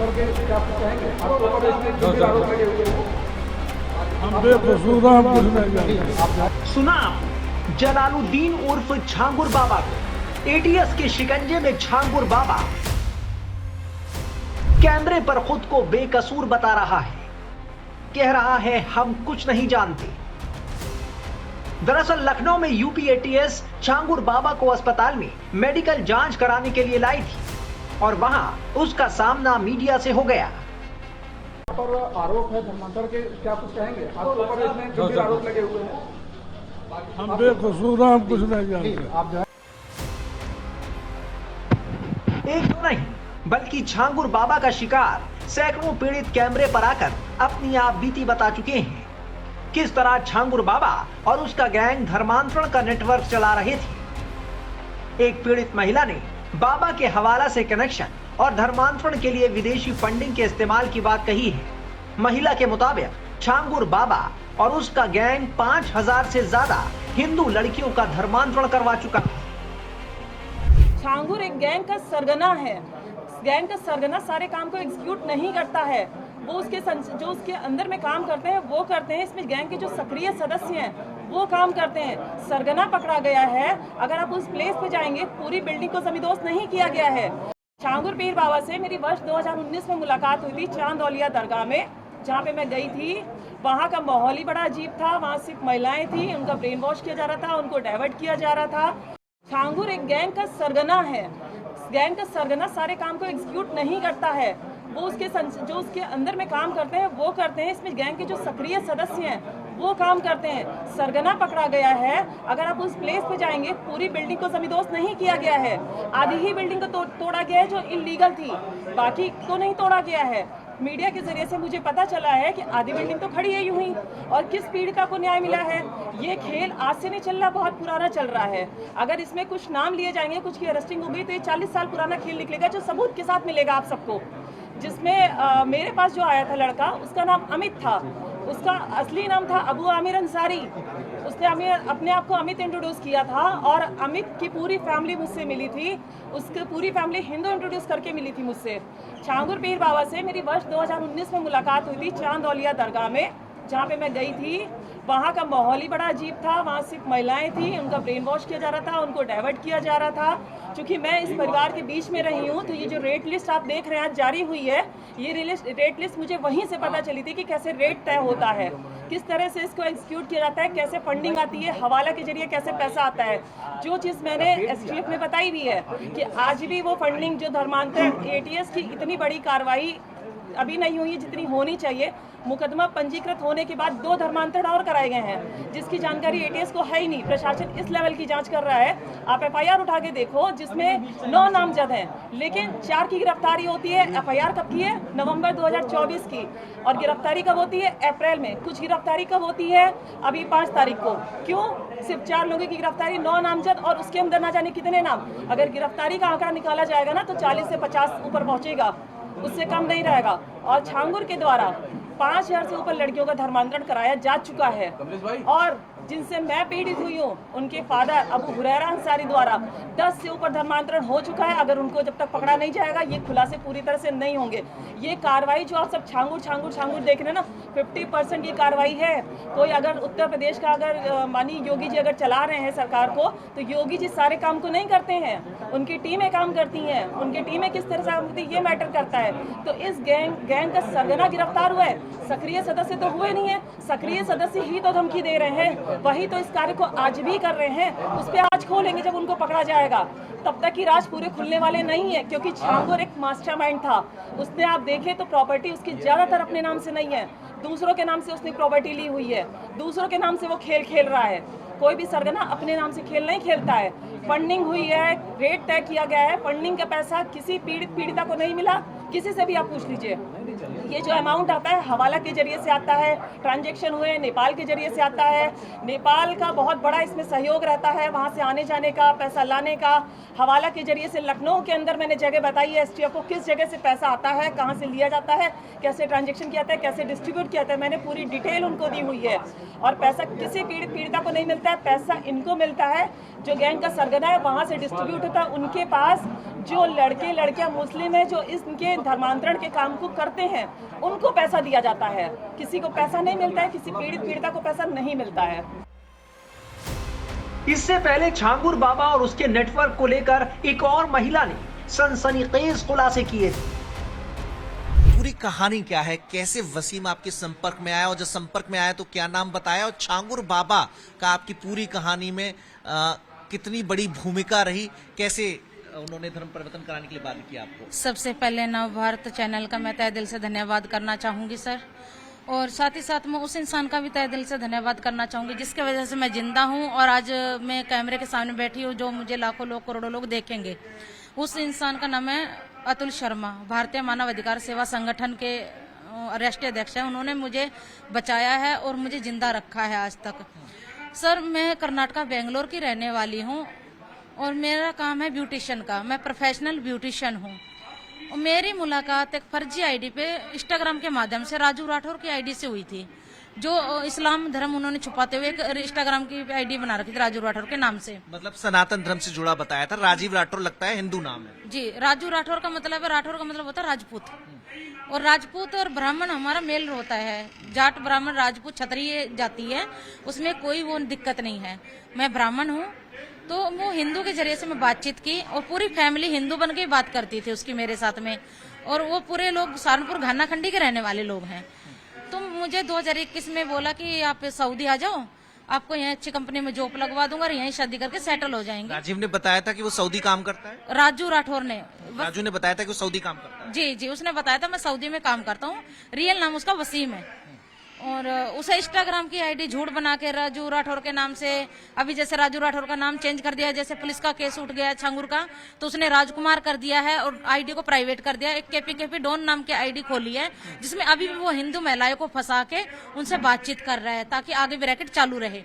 धर्मांतर के क्या आप कहेंगे? आपके ऊपर इसमें जो भी आरोप लगे हुए हैं, हम बेकसूर हैं, हम कुछ नहीं जानते। सुना जलालुद्दीन उर्फ झांगुर बाबा को एटीएस के शिकंजे में झांगुर बाबा कैमरे पर खुद को बेकसूर बता रहा है, कह रहा है हम कुछ नहीं जानते। दरअसल लखनऊ में यूपी एटीएस झांगुर बाबा को अस्पताल में मेडिकल जांच कराने के लिए लाई थी और वहां उसका सामना मीडिया से हो गया। पर आरोप है धर्मांतर के, क्या कुछ कहेंगे? आपके ऊपर इसमें जो भी आरोप लगे हुए हैं, हम बेकसूर हैं, हम कुछ नहीं जानते। आप जो है एक तो नहीं बल्कि झांगुर बाबा का शिकार सैकड़ों पीड़ित कैमरे पर आकर अपनी आप बीती बता चुके हैं। किस तरह झांगुर बाबा और उसका गैंग धर्मांतरण का नेटवर्क चला रहे थे। एक पीड़ित महिला ने बाबा के हवाला से कनेक्शन और धर्मांतरण के लिए विदेशी फंडिंग के इस्तेमाल की बात कही है। महिला के मुताबिक झांगुर बाबा और उसका गैंग 5000 से ज्यादा हिंदू लड़कियों का धर्मांतरण करवा चुका है। झांगुर एक गैंग का सरगना है। गैंग का सरगना सारे काम को एग्जीक्यूट नहीं करता है, वो उसके जो उसके अंदर में काम करते हैं वो करते हैं। इसमें गैंग के जो सक्रिय सदस्य हैं वो काम करते हैं। सरगना पकड़ा गया है। अगर आप उस प्लेस पे जाएंगे, पूरी बिल्डिंग को जमींदोज नहीं किया गया है। झांगुर पीर बाबा से मेरी वर्ष 2019 में मुलाकात हुई थी चांदौलिया दरगाह में, जहाँ पे मैं गई थी। वहाँ का माहौल ही बड़ा अजीब था। वहाँ सिर्फ महिलाएं थी, उनका ब्रेन वॉश किया जा रहा था, उनको डाइवर्ट किया जा रहा था। झांगुर एक गैंग का सरगना है। गैंग का सरगना सारे काम को एग्जीक्यूट नहीं करता है, वो उसके जो उसके अंदर में काम करते हैं वो करते हैं। इसमें गैंग के जो सक्रिय सदस्य हैं वो काम करते हैं। सरगना पकड़ा गया है। अगर आप उस प्लेस पे जाएंगे, पूरी बिल्डिंग को जमींदोज नहीं किया गया है। आधी ही बिल्डिंग को तोड़ा गया है जो इलीगल थी, बाकी को नहीं तोड़ा गया है। मीडिया के जरिए से मुझे पता चला है कि आधी बिल्डिंग तो खड़ी है यूं ही। और किस पीड़िता को न्याय मिला है? ये खेल आज से नहीं चल रहा, बहुत पुराना चल रहा है। अगर इसमें कुछ नाम लिए जाएंगे, कुछ की अरेस्टिंग होगी, तो ये 40 साल पुराना खेल निकलेगा जो सबूत के साथ मिलेगा आप सबको। जिसमें मेरे पास जो आया था लड़का, उसका नाम अमित था। उसका असली नाम था अबू आमिर अंसारी। उसने अपने आप को अमित इंट्रोड्यूस किया था और अमित की पूरी फैमिली मुझसे मिली थी। उसकी पूरी फैमिली हिंदू इंट्रोड्यूस करके मिली थी मुझसे। झांगुर पीर बाबा से मेरी वर्ष 2019 में मुलाकात हुई थी चांदौलिया दरगाह में, जहाँ पे मैं गई थी। वहाँ का माहौल ही बड़ा अजीब था। वहाँ सिर्फ महिलाएं थी, उनका ब्रेन वॉश किया जा रहा था, उनको डाइवर्ट किया जा रहा था। क्योंकि मैं इस परिवार के बीच में रही हूँ, तो ये जो रेट लिस्ट आप देख रहे हैं आज जारी हुई है, ये रेट लिस्ट मुझे वहीं से पता चली थी कि कैसे रेट तय होता है, किस तरह से इसको एग्जीक्यूट किया जाता है, कैसे फंडिंग आती है, हवाला के जरिए कैसे पैसा आता है। जो चीज़ मैंने एसटीएफ में बताई भी है कि आज भी वो फंडिंग जो धर्मांतर एटीएस की इतनी बड़ी कार्रवाई अभी नहीं हुई जितनी होनी चाहिए। मुकदमा पंजीकृत होने के बाद 2 धर्मांतरण और कराए गए हैं, जिसकी जानकारी एटीएस को है ही नहीं। प्रशासन इस लेवल की जांच कर रहा है। आप एफआईआर उठा के देखो, जिसमें 9 नामजद हैं, लेकिन 4 की गिरफ्तारी होती है। एफआईआर कब की है? नवंबर 2024 की। और गिरफ्तारी कब होती है? अप्रैल में। कुछ गिरफ्तारी कब होती है? अभी 5 तारीख को। क्यों सिर्फ 4 लोगों की गिरफ्तारी, 9 नामजद, और उसके अंदर ना जाने कितने नाम। अगर गिरफ्तारी का आंकड़ा निकाला जाएगा ना, तो 40 से 50 ऊपर पहुंचेगा, उससे कम नहीं रहेगा। और झांगुर के द्वारा 5000 से ऊपर लड़कियों का धर्मांतरण कराया जा चुका है। और जिनसे मैं पीड़ित हुई हूँ, उनके फादर अबू हुरैरा अंसारी द्वारा 10 से ऊपर धर्मांतरण हो चुका है। अगर उनको जब तक पकड़ा नहीं जाएगा, ये खुलासे पूरी तरह से नहीं होंगे। ये कार्रवाई जो आप सब झांगुर देख रहे हैं ना, 50% ये कार्रवाई है। कोई अगर उत्तर प्रदेश का अगर मानी योगी जी अगर चला रहे हैं सरकार को, तो योगी जी सारे काम को नहीं करते हैं, उनकी टीमें काम करती हैं। उनकी टीमें किस तरह से काम करती है, ये मैटर करता है। तो इस गैंग का सरगना गिरफ्तार हुआ है, सक्रिय सदस्य तो हुए नहीं है। सक्रिय सदस्य ही तो धमकी दे रहे हैं, वही तो इस कार्य को आज भी कर रहे हैं। उस पर आज खोलेंगे जब उनको पकड़ा जाएगा। तब तक की राज पूरे खुलने वाले नहीं है, क्योंकि झांगुर एक मास्टरमाइंड था। उसने आप देखें तो प्रॉपर्टी उसकी ज्यादातर अपने नाम से नहीं है, दूसरों के नाम से उसने प्रॉपर्टी ली हुई है। दूसरों के नाम से वो खेल खेल रहा है। कोई भी सरगना अपने नाम से खेल नहीं खेलता है। फंडिंग हुई है, रेट तय किया गया है। फंडिंग का पैसा किसी पीड़िता को नहीं मिला, किसी से भी आप पूछ लीजिए। ये जो अमाउंट आता है हवाला के जरिए से आता है, ट्रांजैक्शन हुए नेपाल के जरिए से आता है। नेपाल का बहुत बड़ा इसमें सहयोग रहता है, वहाँ से आने जाने का, पैसा लाने का। हवाला के जरिए से लखनऊ के अंदर मैंने जगह बताई है एसटीएफ को, किस जगह से पैसा आता है, कहाँ से लिया जाता है, कैसे ट्रांजैक्शन किया जाता है, कैसे डिस्ट्रीब्यूट किया जाता है। मैंने पूरी डिटेल उनको दी हुई है। और पैसा किसी पीड़िता को नहीं मिलता है, पैसा इनको मिलता है। जो गैंग का सरगना है वहाँ से डिस्ट्रीब्यूट होता है, उनके पास जो लड़के लड़कियां मुस्लिम है जो इनके धर्मांतरण के काम को करते हैं उनको पैसा दिया जाता है। किसी को पैसा नहीं मिलता है, किसी पीड़िता को पैसा नहीं मिलता है। इससे पहले छांगुर बाबा और उसके नेटवर्क को लेकर एक और महिला ने सनसनीखेज खुलासे किए थे। पूरी कहानी क्या है, कैसे वसीम आपके संपर्क में आया और जब संपर्क में आया तो क्या नाम बताया, और छांगुर बाबा का आपकी पूरी कहानी में कितनी बड़ी भूमिका रही, कैसे उन्होंने धर्म परिवर्तन कराने के लिए बात की आपको? सबसे पहले नवभारत चैनल का मैं तहे दिल से धन्यवाद करना चाहूंगी सर, और साथ ही साथ मैं उस इंसान का भी तहे दिल से धन्यवाद करना चाहूंगी जिसके वजह से मैं जिंदा हूं और आज मैं कैमरे के सामने बैठी हूं, जो मुझे लाखों लोग करोड़ों लोग देखेंगे। उस इंसान का नाम है अतुल शर्मा, भारतीय मानव अधिकार सेवा संगठन के राष्ट्रीय अध्यक्ष हैं। उन्होंने मुझे बचाया है और मुझे जिंदा रखा है आज तक। सर मैं कर्नाटका बेंगलोर की रहने वाली हूँ और मेरा काम है ब्यूटिशियन का, मैं प्रोफेशनल ब्यूटिशियन हूँ। और मेरी मुलाकात एक फर्जी आईडी पे इंस्टाग्राम के माध्यम से राजू राठौर की आईडी से हुई थी, जो इस्लाम धर्म उन्होंने छुपाते हुए एक इंस्टाग्राम की आईडी बना रखी थी राजू राठौर के नाम से। मतलब सनातन धर्म से जुड़ा बताया था। राजीव राठौर लगता है हिंदू नाम है। जी, राजू राठौर का मतलब है, राठौर का मतलब होता है राजपूत, और राजपूत और ब्राह्मण हमारा मेल होता है। जाट ब्राह्मण राजपूत क्षत्रिय जाति है, उसमें कोई वो दिक्कत नहीं है। मैं ब्राह्मण हूँ तो वो हिंदू के जरिए से मैं बातचीत की और पूरी फैमिली हिंदू बन के बात करती थी उसकी मेरे साथ में, और वो पूरे लोग सहारनपुर घाना खंडी के रहने वाले लोग हैं। तो मुझे 2021 में बोला कि आप सऊदी आ जाओ, आपको यहाँ अच्छी कंपनी में जॉब लगवा दूंगा और यहीं शादी करके सेटल हो जाएंगे। राजीव ने बताया था कि वो सऊदी काम करता है? राजू राठौर ने, राजू ने बताया था कि वो सऊदी काम करता है? जी, उसने बताया था मैं सऊदी में काम करता हूँ। रियल नाम उसका वसीम है, और उसे इंस्टाग्राम की आईडी झूठ बना के राजू राठौर के नाम से, अभी जैसे राजू राठौर का नाम चेंज कर दिया, जैसे पुलिस का केस उठ गया छांगुर का, तो उसने राजकुमार कर दिया है और आईडी को प्राइवेट कर दिया। एक केपी डॉन नाम की आईडी खोली है जिसमें अभी भी वो हिंदू महिलाओं को फंसा के उनसे बातचीत कर रहा है ताकि आगे ब्रैकेट चालू रहे।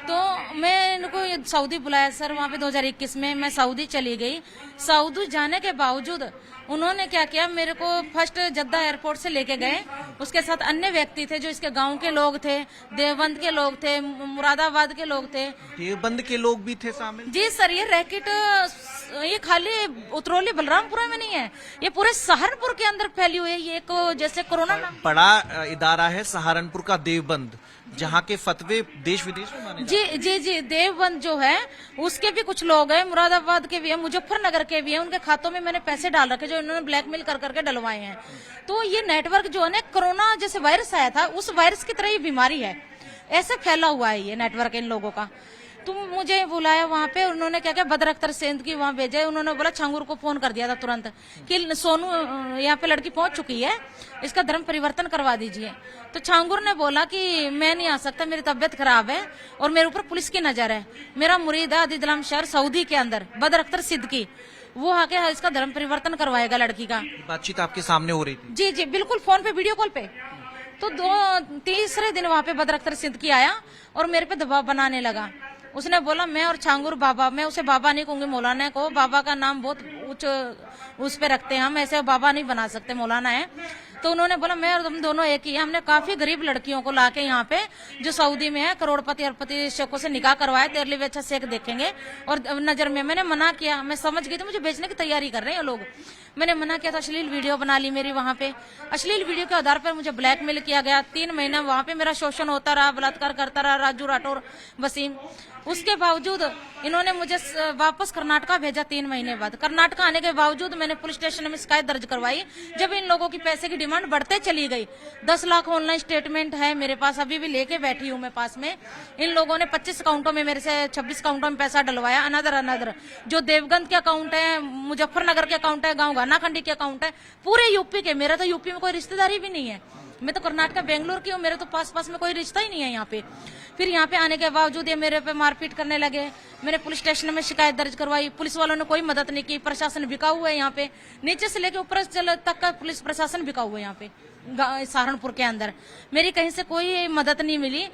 तो मैं इनको सऊदी बुलाया सर, वहाँ पे 2021 में मैं सऊदी चली गई। सऊदी जाने के बावजूद उन्होंने क्या किया, मेरे को फर्स्ट जद्दा एयरपोर्ट से लेके गए, उसके साथ अन्य व्यक्ति थे जो इसके गांव के लोग थे, देवबंद के लोग थे, मुरादाबाद के लोग थे। देवबंद के लोग भी थे शामिल? जी सर, ये रैकेट ये खाली उतरौली बलरामपुरा में नहीं है, ये पूरे सहारनपुर के अंदर फैली हुई है। ये एक जैसे कोरोना बड़ा इदारा है सहारनपुर का देवबंद, जहाँ के फतवे देश विदेश में माने जाते हैं। जी, देवबंद जो है उसके भी कुछ लोग हैं, मुरादाबाद के भी हैं, मुजफ्फरनगर के भी हैं। उनके खातों में मैंने पैसे डाल रखे जो इन्होंने ब्लैकमेल कर करके डलवाए हैं। तो ये नेटवर्क जो है ना, कोरोना जैसे वायरस आया था उस वायरस की तरह ये बीमारी है, ऐसे फैला हुआ है ये नेटवर्क इन लोगों का। तो मुझे बुलाया वहाँ पे, उन्होंने क्या किया, बदर अख्तर सेंध की वहाँ भेजा। उन्होंने बोला छांगुर को फोन कर दिया था तुरंत कि सोनू यहाँ पे लड़की पहुंच चुकी है, इसका धर्म परिवर्तन करवा दीजिए। तो छांगुर ने बोला कि मैं नहीं आ सकता, मेरी तबीयत खराब है और मेरे ऊपर पुलिस की नजर है। मेरा मुरीद है अदीदलाम शहर सऊदी के अंदर, बदर अख्तर सिद्ध की, वो आके इसका धर्म परिवर्तन करवाएगा लड़की का। बातचीत आपके सामने हो रही थी? जी, बिल्कुल, फोन पे, वीडियो कॉल पे। तो तीसरे दिन वहाँ पे बदर अख्तर सिद्ध की आया और मेरे पे दबाव बनाने लगा। उसने बोला मैं और छांगुर बाबा, मैं उसे बाबा नहीं कहूंगी, मौलाना को, बाबा का नाम बहुत उच्च उस पे रखते हैं हम, ऐसे बाबा नहीं बना सकते, मौलाना है। तो उन्होंने बोला मैं और तुम दोनों एक ही है। हमने काफी गरीब लड़कियों को लाके यहाँ पे जो सऊदी में है, करोड़पति अरबपति शेखों से निकाह करवाए, तेरे लिए अच्छा शेख देखेंगे। और नजर में मैंने मना किया, मैं समझ गई थी मुझे बेचने की तैयारी कर रहे हैं लोग। मैंने मना किया था, अश्लील वीडियो बना ली मेरी वहाँ पे। अश्लील वीडियो के आधार पर मुझे ब्लैकमेल किया गया। 3 महीना वहाँ पे मेरा शोषण होता रहा, बलात्कार करता रहा राजू राठौर वसीम। उसके बावजूद इन्होंने मुझे वापस कर्नाटका भेजा 3 महीने बाद। कर्नाटका आने के बावजूद मैंने पुलिस स्टेशन में शिकायत दर्ज करवाई। जब इन लोगों की पैसे की डिमांड बढ़ते चली गई, 10 लाख ऑनलाइन स्टेटमेंट है मेरे पास, अभी भी लेके बैठी हूँ मैं पास में। इन लोगों ने 25 अकाउंटों में मेरे से 26 अकाउंटों में पैसा डलवाया, अनदर जो देवगंज के अकाउंट है, मुजफ्फरनगर के अकाउंट है, गाँव घानाखंडी के अकाउंट है, पूरे यूपी के। मेरा तो यूपी में कोई रिश्तेदारी भी नहीं है, मैं तो कर्नाटका बेंगलोर की हूँ, मेरे तो पास में कोई रिश्ता ही नहीं है यहाँ पे। फिर यहाँ पे आने के बावजूद ये मेरे पे मारपीट करने लगे। मैंने पुलिस स्टेशन में शिकायत दर्ज करवाई, पुलिस वालों ने कोई मदद नहीं की। प्रशासन बिका हुआ है यहाँ पे, नीचे से लेके ऊपर तक का पुलिस प्रशासन बिका हुआ है यहाँ पे। सहारनपुर के अंदर मेरी कहीं से कोई मदद नहीं मिली।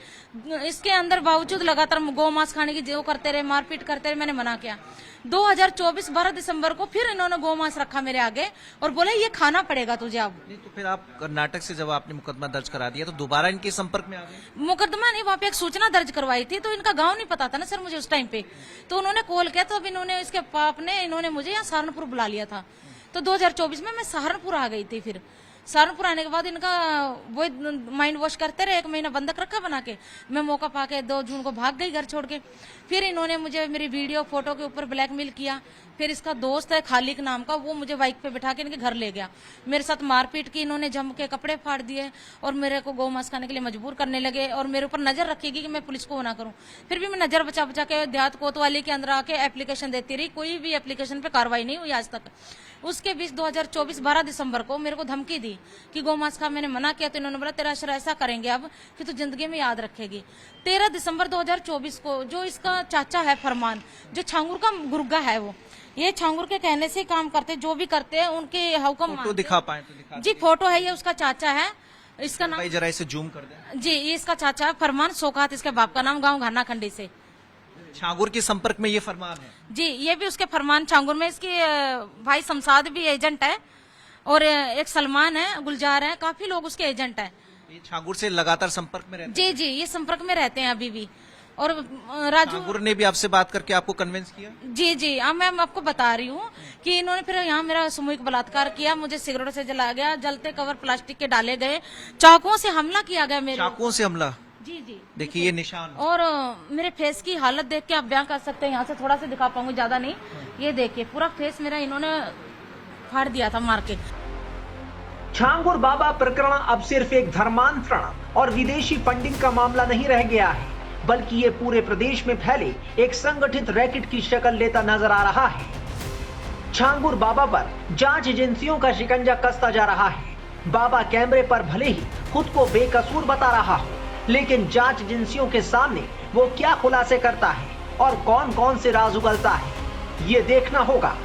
इसके अंदर बावजूद लगातार गौ मांस खाने की जो करते रहे, मारपीट करते रहे, मैंने मना किया। 2024 12 दिसंबर को फिर इन्होंने गौ मांस रखा मेरे आगे और बोले ये खाना पड़ेगा तुझे अब। नहीं तो फिर आप कर्नाटक से जब आपने मुकदमा दर्ज करा दिया तो दोबारा इनके संपर्क में आ गए? मुकदमा नहीं, वहाँ पे एक सूचना दर्ज करवाई थी, तो इनका गांव नहीं पता था ना सर मुझे उस टाइम पे, तो उन्होंने कॉल किया, तो अब इन्होंने इसके बाप ने इन्होंने मुझे यहाँ सहारनपुर बुला लिया था। तो 2024 में मैं सहारनपुर आ गई थी। फिर सहारनपुर आने के बाद इनका वो माइंड वॉश करते रहे, 1 महीना बंधक रखा बना के। मैं मौका पाके 2 जून को भाग गई घर छोड़ के। फिर इन्होंने मुझे मेरी वीडियो फोटो के ऊपर ब्लैकमेल किया। फिर इसका दोस्त है खालिक नाम का, वो मुझे बाइक पे बिठा के इनके घर ले गया। मेरे साथ मारपीट की, इन्होंने जम के कपड़े फाड़ दिए और मेरे को गौ मांस खाने के लिए मजबूर करने लगे और मेरे ऊपर नजर रखेगी कि मैं पुलिस को ना करूं। फिर भी मैं नजर बचा बचा के देहात कोतवाली के अंदर आके एप्लीकेशन देती रही, कोई भी एप्लीकेशन पे कार्रवाई नहीं हुई आज तक। उसके बीच 2024 12 दिसंबर को मेरे को धमकी दी कि गौ मांस का मैंने मना किया, तो इन्होंने बोला तेरा अशर ऐसा करेंगे अब कि तू जिंदगी में याद रखेगी। 13 दिसंबर 2024 को जो इसका चाचा है फरमान, जो छांगुर का गुर्गा है, वो ये छांगुर के कहने से काम करते, जो भी करते हैं उनके हुक्म फोटो दिखा पाए तो दिखा जी। फोटो है, ये उसका चाचा है, इसका नाम भाई जरा इसे जूम कर दे जी, ये इसका चाचा है फरमान सोकात, इसके बाप का नाम, गाँव घाना खंडी से। छांगुर के संपर्क में ये फरमान है जी, ये भी उसके फरमान छांगुर में। इसकी भाई शमशाद भी एजेंट है और एक सलमान है, गुलजार है, काफी लोग उसके एजेंट है। ये छांगुर से लगातार संपर्क में रहते हैं? जी जी, ये संपर्क में रहते हैं अभी भी। और राजू छांगुर ने भी आपसे बात करके आपको कन्विंस किया? जी जी, अब मैं आपको बता रही हूँ कि इन्होंने फिर यहाँ मेरा सामूहिक बलात्कार किया, मुझे सिगरेट से जलाया गया, जलते कवर प्लास्टिक के डाले गए, चाकुओं से हमला किया गया मेरे। चाकुओं से हमला? जी जी, देखिए ये निशान। और मेरे फेस की हालत देख के आप बयां कर सकते हैं, यहाँ से थोड़ा सा दिखा पाऊंगी, ज्यादा नहीं। ये देखिए पूरा फेस मेरा इन्होंने फाड़ दिया था मार के। छांगुर बाबा प्रकरण अब सिर्फ एक धर्मांतरण और विदेशी फंडिंग का मामला नहीं रह गया है, बल्कि ये पूरे प्रदेश में फैले एक संगठित रैकेट की शक्ल लेता नजर आ रहा है। छांगुर बाबा पर जांच एजेंसियों का शिकंजा कसता जा रहा है। बाबा कैमरे पर भले ही खुद को बेकसूर बता रहा हो, लेकिन जांच एजेंसियों के सामने वो क्या खुलासे करता है और कौन कौन से राज उगलता है, ये देखना होगा।